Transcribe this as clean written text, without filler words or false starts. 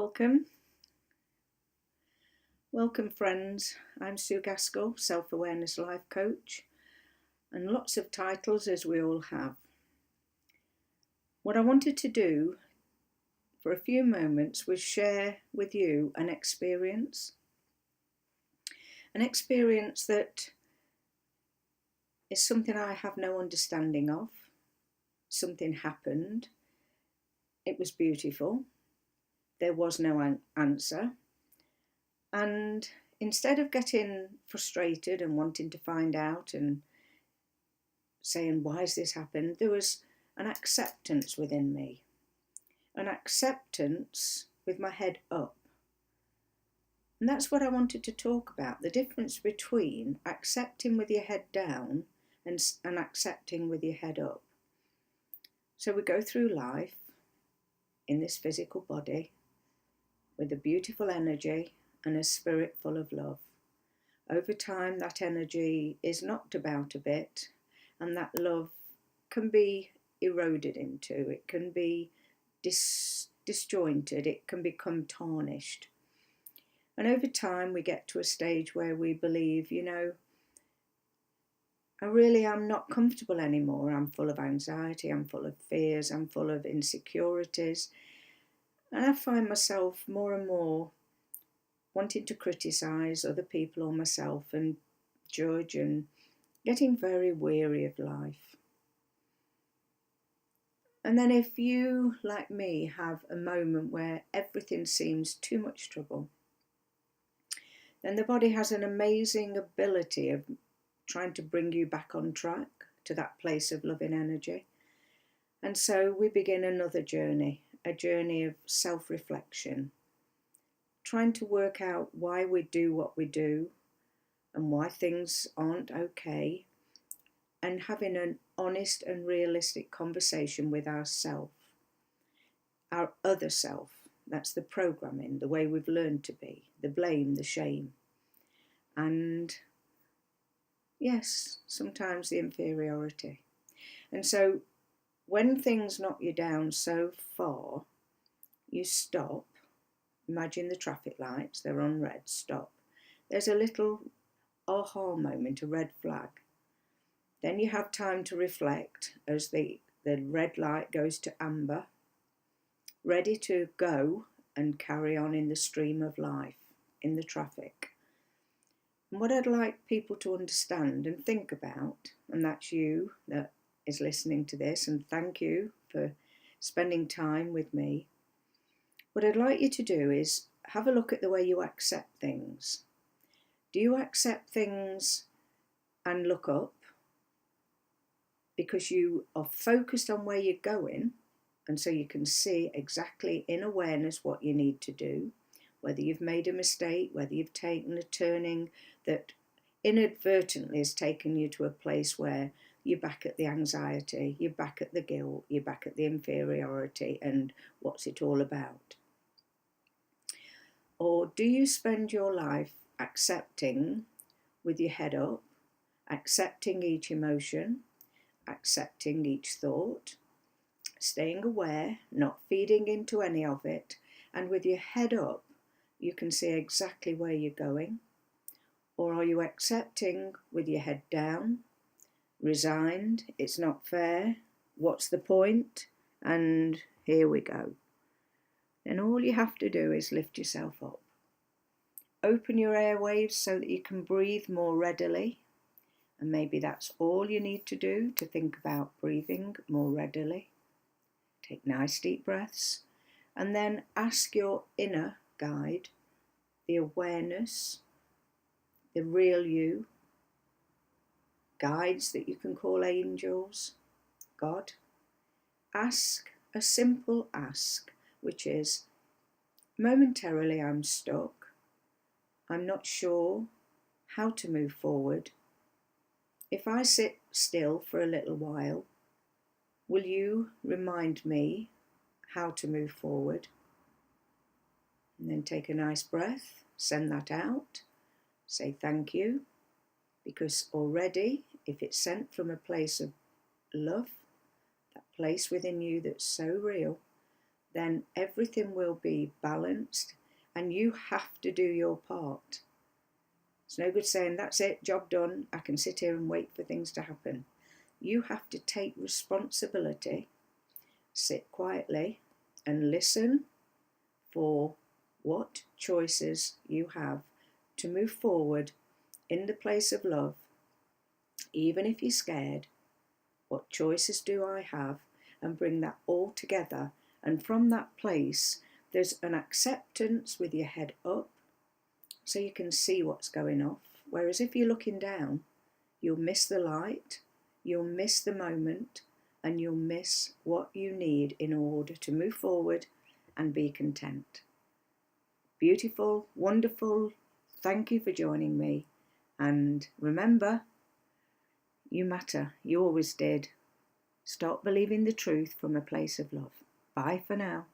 Welcome. Welcome, friends. I'm Sue Gaskell, Self-Awareness Life Coach, and lots of titles as we all have. What I wanted to do for a few moments was share with you an experience that is something I have no understanding of. Something happened. It was beautiful. There was no answer. And instead of getting frustrated and wanting to find out and saying, why has this happened? There was an acceptance within me, an acceptance with my head up. And that's what I wanted to talk about, the difference between accepting with your head down and accepting with your head up. So we go through life in this physical body with a beautiful energy and a spirit full of love. Over time, that energy is knocked about a bit, and that love can be eroded into, it can be disjointed, it can become tarnished. And over time we get to a stage where we believe, I really am not comfortable anymore. I'm full of anxiety, I'm full of fears, I'm full of insecurities. And I find myself more and more wanting to criticise other people or myself and judge and getting very weary of life. And then if you, like me, have a moment where everything seems too much trouble, then the body has an amazing ability of trying to bring you back on track to that place of loving energy. And so we begin another journey, a journey of self-reflection, trying to work out why we do what we do and why things aren't okay, and having an honest and realistic conversation with ourself, our other self. That's the programming, the way we've learned to be, the blame, the shame, and yes, sometimes the inferiority. And so when things knock you down so far, you stop. Imagine the traffic lights, they're on red, stop. There's a little aha moment, a red flag. Then you have time to reflect as the red light goes to amber, ready to go and carry on in the stream of life, in the traffic. And what I'd like people to understand and think about, and that's you that is listening to this, and thank you for spending time with me. What I'd like you to do is have a look at the way you accept things. Do you accept things and look up because you are focused on where you're going, and so you can see exactly in awareness what you need to do, whether you've made a mistake, whether you've taken a turning that inadvertently has taken you to a place where you're back at the anxiety, you're back at the guilt, you're back at the inferiority, and what's it all about? Or do you spend your life accepting with your head up, accepting each emotion, accepting each thought, staying aware, not feeding into any of it, and with your head up, you can see exactly where you're going? Or are you accepting with your head down, resigned, it's not fair, what's the point, and here we go? Then all you have to do is lift yourself up. Open your airwaves so that you can breathe more readily. And maybe that's all you need to do to think about breathing more readily. Take nice deep breaths and then ask your inner guide, the awareness, the real you, guides that you can call angels, God. Ask a simple ask, which is, momentarily I'm stuck. I'm not sure how to move forward. If I sit still for a little while, will you remind me how to move forward? And then take a nice breath, send that out, say thank you, because already, if it's sent from a place of love, that place within you that's so real, then everything will be balanced, and you have to do your part. It's no good saying, that's it, job done, I can sit here and wait for things to happen. You have to take responsibility, sit quietly and listen for what choices you have to move forward in the place of love. Even if you're scared, what choices do I have? And bring that all together. And from that place, there's an acceptance with your head up so you can see what's going off. Whereas if you're looking down, you'll miss the light, you'll miss the moment, and you'll miss what you need in order to move forward and be content. Beautiful, wonderful. Thank you for joining me. And remember, you matter. You always did. Start believing the truth from a place of love. Bye for now.